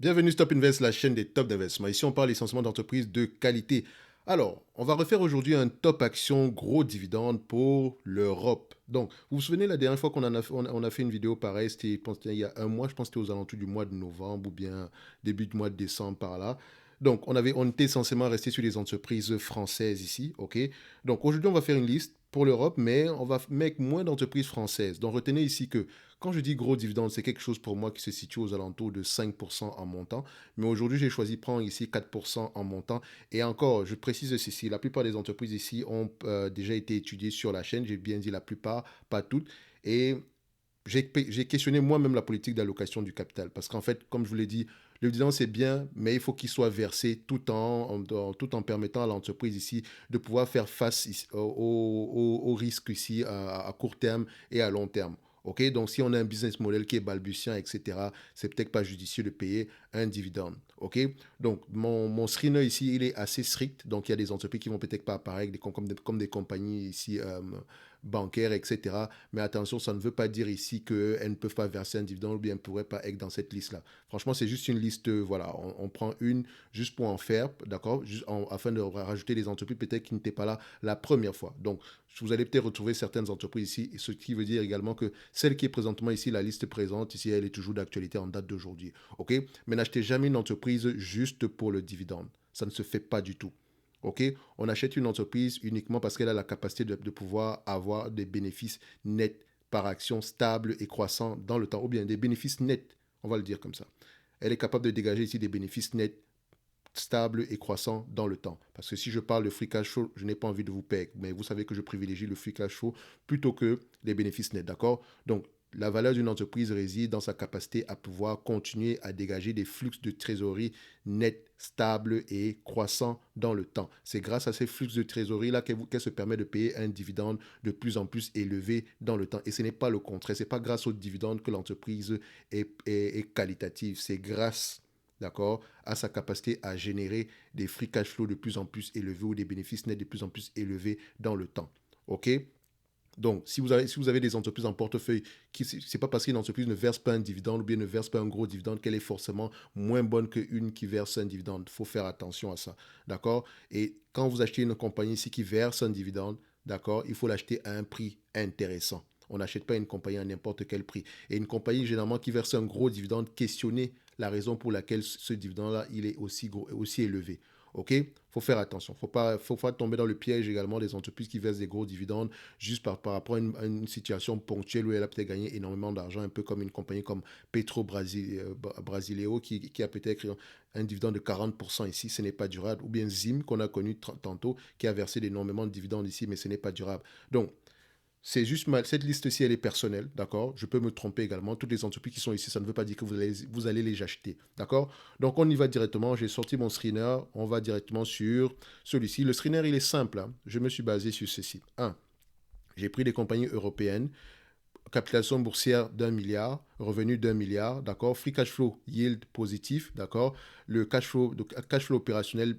Bienvenue Stop Invest, la chaîne des top d'investissement. Ici, on parle essentiellement d'entreprises de qualité. Alors, on va refaire aujourd'hui un top action gros dividende pour l'Europe. Donc, vous vous souvenez la dernière fois qu'on a fait une vidéo pareille, c'était il y a un mois, je pense que c'était aux alentours du mois de novembre ou bien début du mois de décembre par là. Donc, on était essentiellement resté sur les entreprises françaises ici, ok? Donc, aujourd'hui, on va faire une liste pour l'Europe, mais on va mettre moins d'entreprises françaises. Donc, retenez ici que quand je dis gros dividende, c'est quelque chose pour moi qui se situe aux alentours de 5% en montant. Mais aujourd'hui, j'ai choisi de prendre ici 4% en montant. Et encore, je précise ceci, la plupart des entreprises ici ont déjà été étudiées sur la chaîne. J'ai bien dit la plupart, pas toutes. Et j'ai questionné moi-même la politique d'allocation du capital. Parce qu'en fait, comme je vous l'ai dit, le dividende, c'est bien, mais il faut qu'il soit versé tout en permettant à l'entreprise ici de pouvoir faire face ici, au risque ici à court terme et à long terme. Ok, donc si on a un business model qui est balbutiant, etc., c'est peut-être pas judicieux de payer un dividende. Ok, donc mon screener ici, il est assez strict. Donc il y a des entreprises qui vont peut-être pas apparaître comme des compagnies ici bancaires, etc. Mais attention, ça ne veut pas dire ici qu'elles ne peuvent pas verser un dividende ou bien elles ne pourraient pas être dans cette liste-là. Franchement, c'est juste une liste, voilà, on prend une juste pour en faire, d'accord, afin de rajouter des entreprises peut-être qui n'étaient pas là la première fois. Donc, vous allez peut-être retrouver certaines entreprises ici, ce qui veut dire également que celle qui est présentement ici, la liste présente ici, elle est toujours d'actualité en date d'aujourd'hui. OK? Mais n'achetez jamais une entreprise juste pour le dividende. Ça ne se fait pas du tout. OK? On achète une entreprise uniquement parce qu'elle a la capacité de pouvoir avoir des bénéfices nets par action stables et croissants dans le temps, ou bien des bénéfices nets, on va le dire comme ça. Elle est capable de dégager ici des bénéfices nets stable et croissant dans le temps. Parce que si je parle de free cash flow, je n'ai pas envie de vous payer, mais vous savez que je privilégie le free cash flow plutôt que les bénéfices nets, d'accord? Donc, la valeur d'une entreprise réside dans sa capacité à pouvoir continuer à dégager des flux de trésorerie nets, stables et croissants dans le temps. C'est grâce à ces flux de trésorerie-là qu'elle se permet de payer un dividende de plus en plus élevé dans le temps. Et ce n'est pas le contraire. Ce n'est pas grâce au dividende que l'entreprise est qualitative. C'est grâce, d'accord, à sa capacité à générer des free cash flow de plus en plus élevés ou des bénéfices nets de plus en plus élevés dans le temps. OK? Donc, si vous avez des entreprises en portefeuille, c'est pas parce qu'une entreprise ne verse pas un dividende ou bien ne verse pas un gros dividende qu'elle est forcément moins bonne qu'une qui verse un dividende. Il faut faire attention à ça. D'accord? Et quand vous achetez une compagnie ici qui verse un dividende, d'accord, il faut l'acheter à un prix intéressant. On n'achète pas une compagnie à n'importe quel prix. Et une compagnie, généralement, qui verse un gros dividende, questionnez la raison pour laquelle ce dividende-là, il est aussi élevé. OK? Faut faire attention. Faut pas tomber dans le piège également des entreprises qui versent des gros dividendes juste par rapport à une situation ponctuelle où elle a peut-être gagné énormément d'argent, un peu comme une compagnie comme Petro Brasileo qui a peut-être un dividende de 40% ici, ce n'est pas durable. Ou bien Zim qu'on a connu tantôt qui a versé énormément de dividendes ici, mais ce n'est pas durable. Donc, c'est juste cette liste-ci, elle est personnelle, d'accord? Je peux me tromper également. Toutes les entreprises qui sont ici, ça ne veut pas dire que vous allez les acheter, d'accord? Donc, on y va directement. J'ai sorti mon screener. On va directement sur celui-ci. Le screener, il est simple, hein. Je me suis basé sur ceci. 1. J'ai pris des compagnies européennes, capitalisation boursière d'1 milliard, revenu d'1 milliard, d'accord, free cash flow yield positif, d'accord, le cash flow opérationnel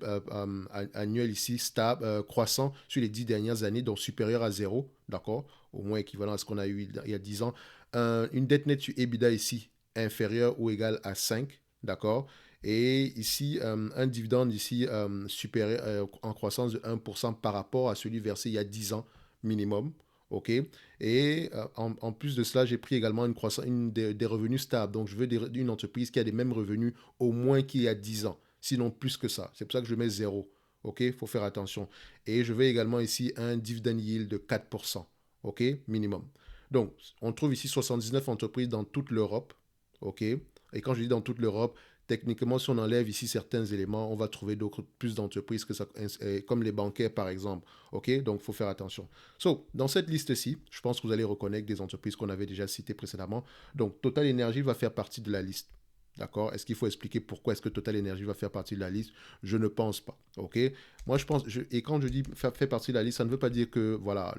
annuel ici stable, croissant sur les 10 dernières années, donc supérieur à zéro, d'accord, au moins équivalent à ce qu'on a eu il y a 10 ans. Une dette nette sur EBITDA ici inférieure ou égale à 5, d'accord, et ici un dividende ici supérieur en croissance de 1% par rapport à celui versé il y a 10 ans minimum. OK? Et en plus de cela, j'ai pris également des revenus stables. Donc, je veux une entreprise qui a les mêmes revenus au moins qu'il y a 10 ans, sinon plus que ça. C'est pour ça que je mets zéro. OK? Il faut faire attention. Et je veux également ici un dividend yield de 4%. OK? Minimum. Donc, on trouve ici 79 entreprises dans toute l'Europe. OK? Et quand je dis dans toute l'Europe, techniquement, si on enlève ici certains éléments, on va trouver plus d'entreprises comme les bancaires, par exemple. OK? Donc, il faut faire attention. So, dans cette liste-ci, je pense que vous allez reconnaître des entreprises qu'on avait déjà citées précédemment. Donc, Total Energy va faire partie de la liste. D'accord? Est-ce qu'il faut expliquer pourquoi est-ce que Total Energy va faire partie de la liste? Je ne pense pas. OK? Moi, je pense, et quand je dis fait partie de la liste, ça ne veut pas dire que, voilà,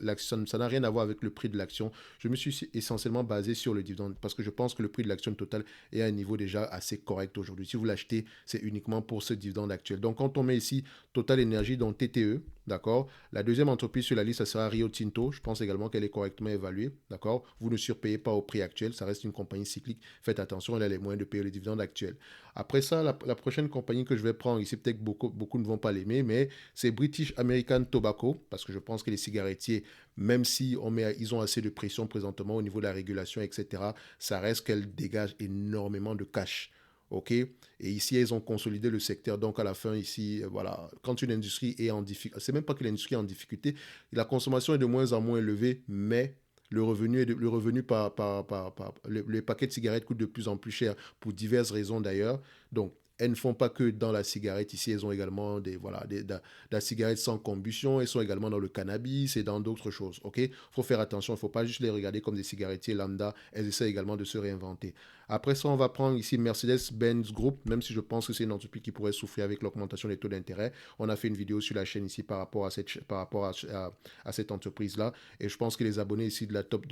l'action, ça n'a rien à voir avec le prix de l'action. Je me suis essentiellement basé sur le dividende parce que je pense que le prix de l'action totale est à un niveau déjà assez correct aujourd'hui. Si vous l'achetez, c'est uniquement pour ce dividende actuel. Donc, quand on met ici Total Energy, donc TTE, d'accord. La deuxième entreprise sur la liste, ça sera Rio Tinto. Je pense également qu'elle est correctement évaluée, d'accord. Vous ne surpayez pas au prix actuel. Ça reste une compagnie cyclique. Faites attention, elle a les moyens de payer le dividende actuel. Après ça, la prochaine compagnie que je vais prendre ici, peut-être beaucoup ne vont pas l'aimer, mais c'est British American Tobacco, parce que je pense que les cigarettiers, même si ils ont assez de pression présentement au niveau de la régulation, etc., ça reste qu'elles dégagent énormément de cash. OK. Et ici, ils ont consolidé le secteur. Donc, à la fin, ici, voilà, quand une industrie est en difficulté, c'est même pas que l'industrie est en difficulté, la consommation est de moins en moins élevée, mais le revenu le paquet de cigarettes coûte de plus en plus cher pour diverses raisons d'ailleurs. Donc, elles ne font pas que dans la cigarette. Ici, elles ont également de la cigarette sans combustion. Elles sont également dans le cannabis et dans d'autres choses. OK? Il faut faire attention. Il ne faut pas juste les regarder comme des cigarettiers lambda. Elles essaient également de se réinventer. Après ça, on va prendre ici Mercedes-Benz Group, même si je pense que c'est une entreprise qui pourrait souffrir avec l'augmentation des taux d'intérêt. On a fait une vidéo sur la chaîne ici par rapport à cette entreprise-là. Et je pense que les abonnés ici de la top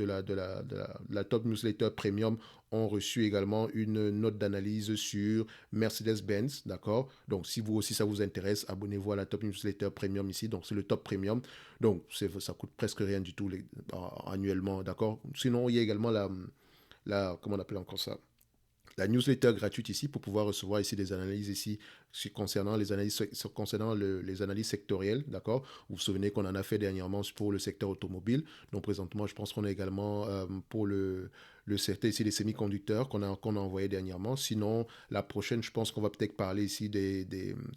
newsletter premium ont reçu également une note d'analyse sur Mercedes-Benz, d'accord? Donc, si vous aussi ça vous intéresse, abonnez-vous à la top newsletter premium ici. Donc, c'est le top premium. Donc, ça coûte presque rien du tout annuellement, d'accord? Sinon, il y a également comment on appelle encore ça? La newsletter gratuite ici pour pouvoir recevoir ici des analyses ici concernant les analyses sectorielles, d'accord. Vous vous souvenez qu'on en a fait dernièrement pour le secteur automobile. Donc présentement, je pense qu'on a également pour le secteur ici des semi-conducteurs qu'on a envoyé dernièrement. Sinon, la prochaine, je pense qu'on va peut-être parler ici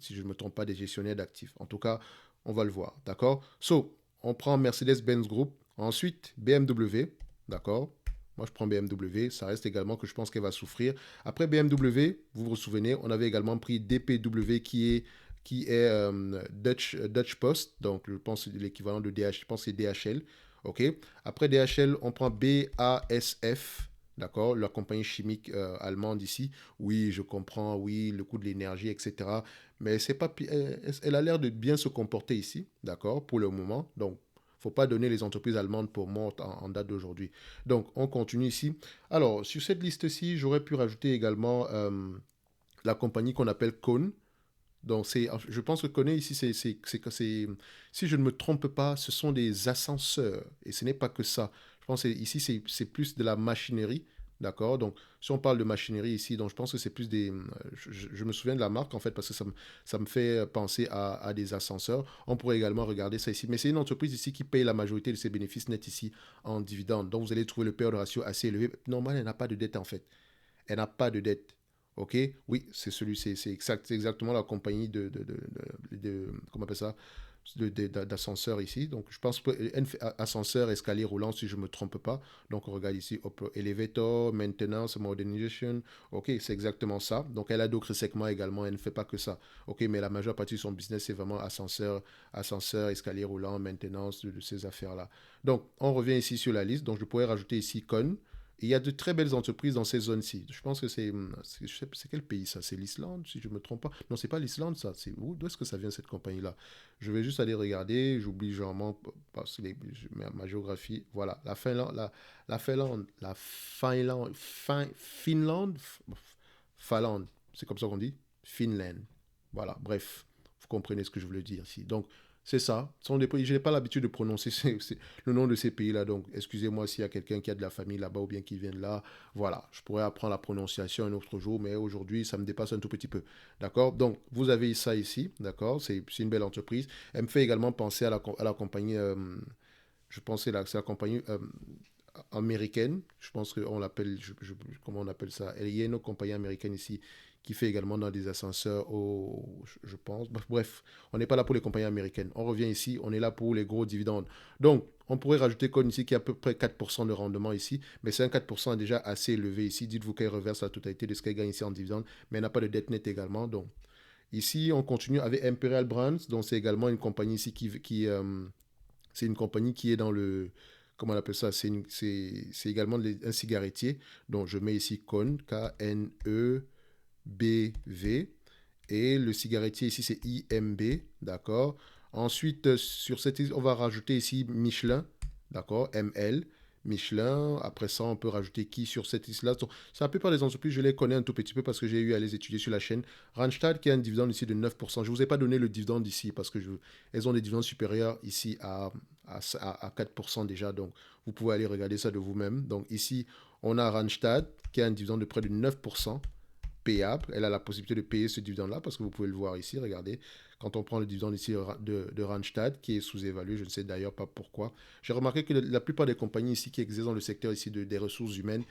si je ne me trompe pas, des gestionnaires d'actifs. En tout cas, on va le voir, d'accord. So, on prend Mercedes-Benz Group, ensuite BMW, d'accord. Moi, je prends BMW. Ça reste également que je pense qu'elle va souffrir. Après BMW, vous vous souvenez, on avait également pris DPW qui est Dutch Post. Donc, je pense que c'est l'équivalent de DHL. Je pense que c'est DHL. OK. Après DHL, on prend BASF. D'accord, la compagnie chimique allemande ici. Oui, je comprends, oui, le coût de l'énergie, etc. Mais c'est pas, elle a l'air de bien se comporter ici, d'accord, pour le moment. Donc, faut pas donner les entreprises allemandes pour mortes en date d'aujourd'hui. Donc, on continue ici. Alors, sur cette liste-ci, j'aurais pu rajouter également la compagnie qu'on appelle Cone. Donc, je pense que Kone ici, si je ne me trompe pas, ce sont des ascenseurs. Et ce n'est pas que ça. Je pense que ici, c'est plus de la machinerie. D'accord. Donc, si on parle de machinerie ici, donc je pense que c'est plus des. Je me souviens de la marque, en fait, parce que ça me fait penser à des ascenseurs. On pourrait également regarder ça ici. Mais c'est une entreprise ici qui paye la majorité de ses bénéfices nets ici en dividendes. Donc, vous allez trouver le payout ratio assez élevé. Normal, elle n'a pas de dette, en fait. Elle n'a pas de dette. OK? Oui, c'est exactement la compagnie comment on appelle ça? D'ascenseur ici. Donc, je pense que ascenseur, escalier roulant, si je ne me trompe pas. Donc, on regarde ici, elevator, maintenance, modernization. OK, c'est exactement ça. Donc, elle a d'autres segments également. Elle ne fait pas que ça. OK, mais la majeure partie de son business, c'est vraiment ascenseur, escalier roulant, maintenance de ces affaires-là. Donc, on revient ici sur la liste. Donc, je pourrais rajouter ici Con. Et il y a de très belles entreprises dans ces zones-ci. Je pense que c'est quel pays ça? C'est l'Islande, si je ne me trompe pas. Non, c'est pas l'Islande, ça. C'est où? D'où est-ce que ça vient, cette compagnie-là? Je vais juste aller regarder. J'oublie généralement parce que ma géographie. Voilà, Finlande, Finlande, c'est comme ça qu'on dit? Finland. Voilà, bref, vous comprenez ce que je voulais dire ici. Donc, c'est ça. Ce sont des pays, je n'ai pas l'habitude de prononcer le nom de ces pays-là. Donc, excusez-moi s'il y a quelqu'un qui a de la famille là-bas ou bien qui vient de là. Voilà, je pourrais apprendre la prononciation un autre jour, mais aujourd'hui, ça me dépasse un tout petit peu. D'accord. Donc, vous avez ça ici. D'accord. C'est une belle entreprise. Elle me fait également penser à la compagnie, je pensais là, c'est la compagnie américaine. Je pense qu'on l'appelle, comment on appelle ça? Il y a une autre compagnie américaine ici qui fait également dans des ascenseurs, je pense. Bref, on n'est pas là pour les compagnies américaines. On revient ici, on est là pour les gros dividendes. Donc, on pourrait rajouter Con ici qui a à peu près 4% de rendement ici, mais c'est un 4% déjà assez élevé ici. Dites-vous qu'elle reverse la totalité de ce qu'elle gagne ici en dividendes, mais elle n'a pas de dette nette également. Donc, ici, on continue avec Imperial Brands, donc c'est également une compagnie ici c'est une compagnie qui est dans le, comment on appelle ça, c'est également un cigarettier. Donc je mets ici Con, K-N-E-B-V. Et le cigarettier ici, c'est IMB, d'accord. Ensuite, sur cette liste, on va rajouter ici Michelin, d'accord, ML. Michelin, après ça, on peut rajouter qui sur cette liste-là. Donc, c'est la plupart des entreprises, je les connais un tout petit peu parce que j'ai eu à les étudier sur la chaîne. Randstad qui a un dividende ici de 9%. Je ne vous ai pas donné le dividende ici parce que elles ont des dividendes supérieurs ici à 4% déjà. Donc, vous pouvez aller regarder ça de vous-même. Donc, ici, on a Randstad qui a un dividende de près de 9% payable. Elle a la possibilité de payer ce dividende-là parce que vous pouvez le voir ici. Regardez, quand on prend le dividende ici de Randstad, qui est sous-évalué, je ne sais d'ailleurs pas pourquoi. J'ai remarqué que la plupart des compagnies ici qui exercent dans le secteur ici des ressources humaines,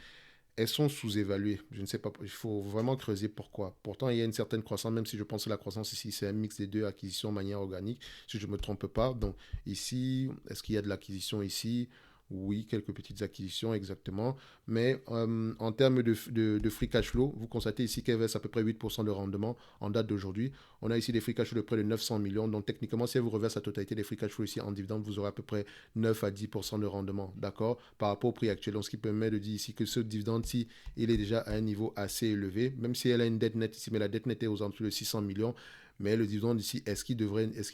elles sont sous-évaluées. Je ne sais pas, il faut vraiment creuser pourquoi. Pourtant, il y a une certaine croissance, même si je pense que la croissance ici, c'est un mix des deux, acquisition de manière organique, si je ne me trompe pas. Donc ici, est-ce qu'il y a de l'acquisition ici? Oui, quelques petites acquisitions, exactement. Mais en termes de free cash flow, vous constatez ici qu'elle verse à peu près 8% de rendement en date d'aujourd'hui. On a ici des free cash flow de près de 900 millions. Donc techniquement, si elle vous reverse la totalité des free cash flow ici en dividende, vous aurez à peu près 9 à 10% de rendement, d'accord, par rapport au prix actuel. Donc ce qui permet de dire ici que ce dividende-ci, il est déjà à un niveau assez élevé, même si elle a une dette nette ici, mais la dette nette est aux alentours de 600 millions. Mais le dividende ici, est-ce qu'il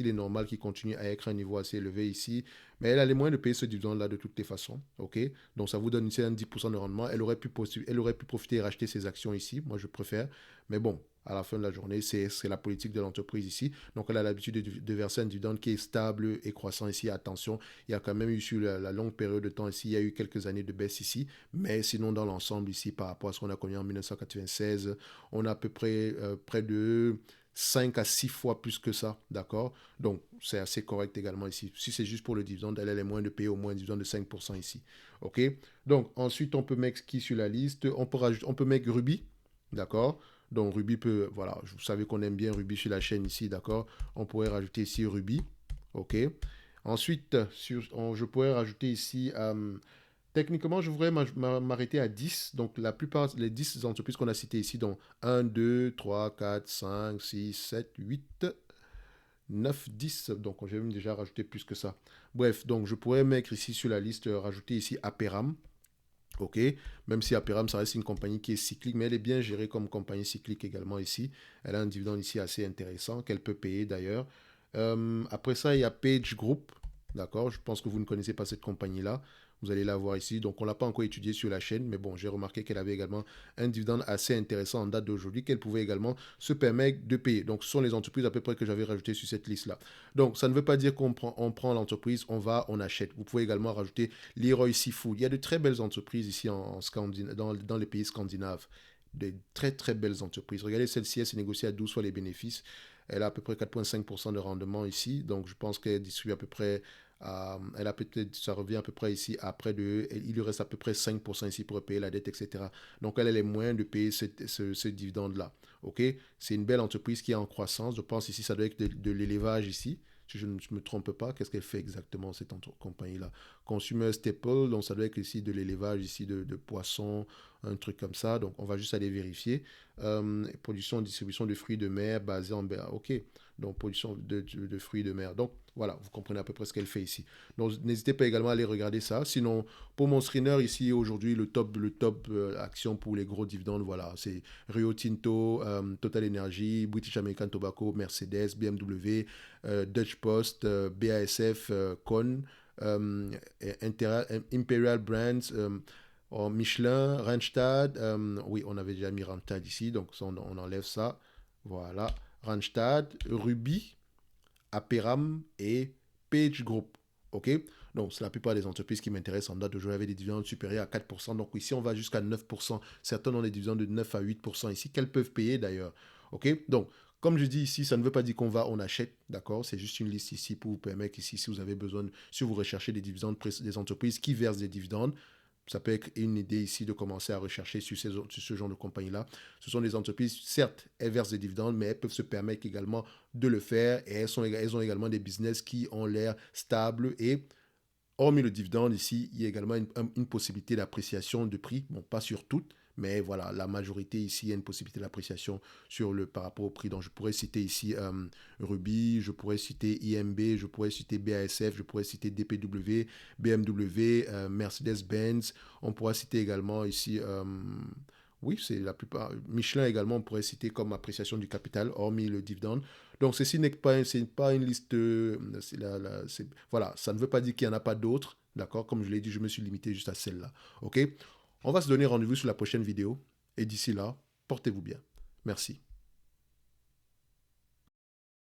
est normal qu'il continue à être à un niveau assez élevé ici? Mais elle a les moyens de payer ce dividende-là de toutes les façons. Ok. Donc ça vous donne ici un 10% de rendement. Elle aurait pu profiter et racheter ses actions ici. Moi, je préfère. Mais bon, à la fin de la journée, c'est la politique de l'entreprise ici. Donc elle a l'habitude de verser un dividende qui est stable et croissant ici. Attention, il y a quand même eu sur la longue période de temps ici, il y a eu quelques années de baisse ici. Mais sinon, dans l'ensemble ici, par rapport à ce qu'on a connu en 1996, on a à peu près près de 5 à 6 fois plus que ça, d'accord? Donc, c'est assez correct également ici. Si c'est juste pour le dividende, elle a les moyens de payer au moins un dividende de 5% ici, ok? Donc, ensuite, on peut mettre qui sur la liste? On peut mettre Ruby, d'accord? Donc, Ruby peut, voilà, vous savez qu'on aime bien Ruby sur la chaîne ici, d'accord? On pourrait rajouter ici Ruby, ok? Ensuite, je pourrais rajouter ici techniquement, je voudrais m'arrêter à 10. Donc, la plupart, les 10 entreprises qu'on a citées ici, donc 1, 2, 3, 4, 5, 6, 7, 8, 9, 10. Donc, j'ai même déjà rajouté plus que ça. Bref, donc je pourrais mettre ici sur la liste, rajouter ici Aperam. OK, même si Aperam, ça reste une compagnie qui est cyclique, mais elle est bien gérée comme compagnie cyclique également ici. Elle a un dividende ici assez intéressant qu'elle peut payer d'ailleurs. Après ça, il y a Page Group. D'accord, je pense que vous ne connaissez pas cette compagnie-là. Vous allez la voir ici. Donc, on ne l'a pas encore étudié sur la chaîne, mais bon, j'ai remarqué qu'elle avait également un dividende assez intéressant en date d'aujourd'hui qu'elle pouvait également se permettre de payer. Donc, ce sont les entreprises à peu près que j'avais rajoutées sur cette liste-là. Donc, ça ne veut pas dire on prend l'entreprise, on achète. Vous pouvez également rajouter Leroy Seafood. Il y a de très belles entreprises ici dans les pays scandinaves. De très très belles entreprises. Regardez celle-ci, elle s'est négociée à 12 fois les bénéfices. Elle a à peu près 4,5% de rendement ici. Donc je pense qu'elle distribue à peu près, elle a peut-être, ça revient à peu près ici à près de, il lui reste à peu près 5% ici pour payer la dette, etc. Donc elle a les moyens de payer ce dividende-là. Ok, c'est une belle entreprise qui est en croissance. Je pense ici, ça doit être de l'élevage ici. Si je ne me trompe pas, qu'est-ce qu'elle fait exactement cette compagnie-là? Consumer Staple, donc ça doit être ici de l'élevage ici de poissons, un truc comme ça. Donc on va juste aller vérifier. Production et distribution de fruits de mer basée en mer. Ok, donc production de fruits de mer. Donc voilà, vous comprenez à peu près ce qu'elle fait ici. Donc n'hésitez pas également à aller regarder ça. Sinon, pour mon screener ici aujourd'hui, le top action pour les gros dividendes, voilà, c'est Rio Tinto, Total Energy, British American Tobacco, Mercedes, BMW, Dutch Post, BASF, Con, Imperial Brands, Michelin, Randstad. Oui, on avait déjà mis Randstad ici, donc ça, on enlève ça. Voilà. Randstad, Ruby, Aperam et Page Group. OK? Donc, c'est la plupart des entreprises qui m'intéressent en date d'aujourd'hui avec des dividendes supérieurs à 4%. Donc, ici, on va jusqu'à 9%. Certains ont des dividendes de 9 à 8% ici, qu'elles peuvent payer d'ailleurs. OK? Donc, comme je dis ici, ça ne veut pas dire on achète, d'accord? C'est juste une liste ici pour vous permettre ici, si vous avez besoin, si vous recherchez des dividendes, des entreprises qui versent des dividendes, ça peut être une idée ici de commencer à rechercher sur ce genre de compagnie-là. Ce sont des entreprises, certes, elles versent des dividendes, mais elles peuvent se permettre également de le faire et elles ont également des business qui ont l'air stables et hormis le dividende ici, il y a également une possibilité d'appréciation de prix. Bon, pas sur toutes, mais voilà, la majorité ici, il y a une possibilité d'appréciation par rapport au prix. Donc, je pourrais citer ici Ruby, je pourrais citer IMB, je pourrais citer BASF, je pourrais citer DPW, BMW, Mercedes-Benz. On pourra citer également ici, Oui, c'est la plupart. Michelin également, on pourrait citer comme appréciation du capital, hormis le dividende. Donc, ceci n'est pas, c'est pas une liste. Voilà, ça ne veut pas dire qu'il n'y en a pas d'autres. D'accord? Comme je l'ai dit, je me suis limité juste à celle-là. OK? On va se donner rendez-vous sur la prochaine vidéo. Et d'ici là, portez-vous bien. Merci.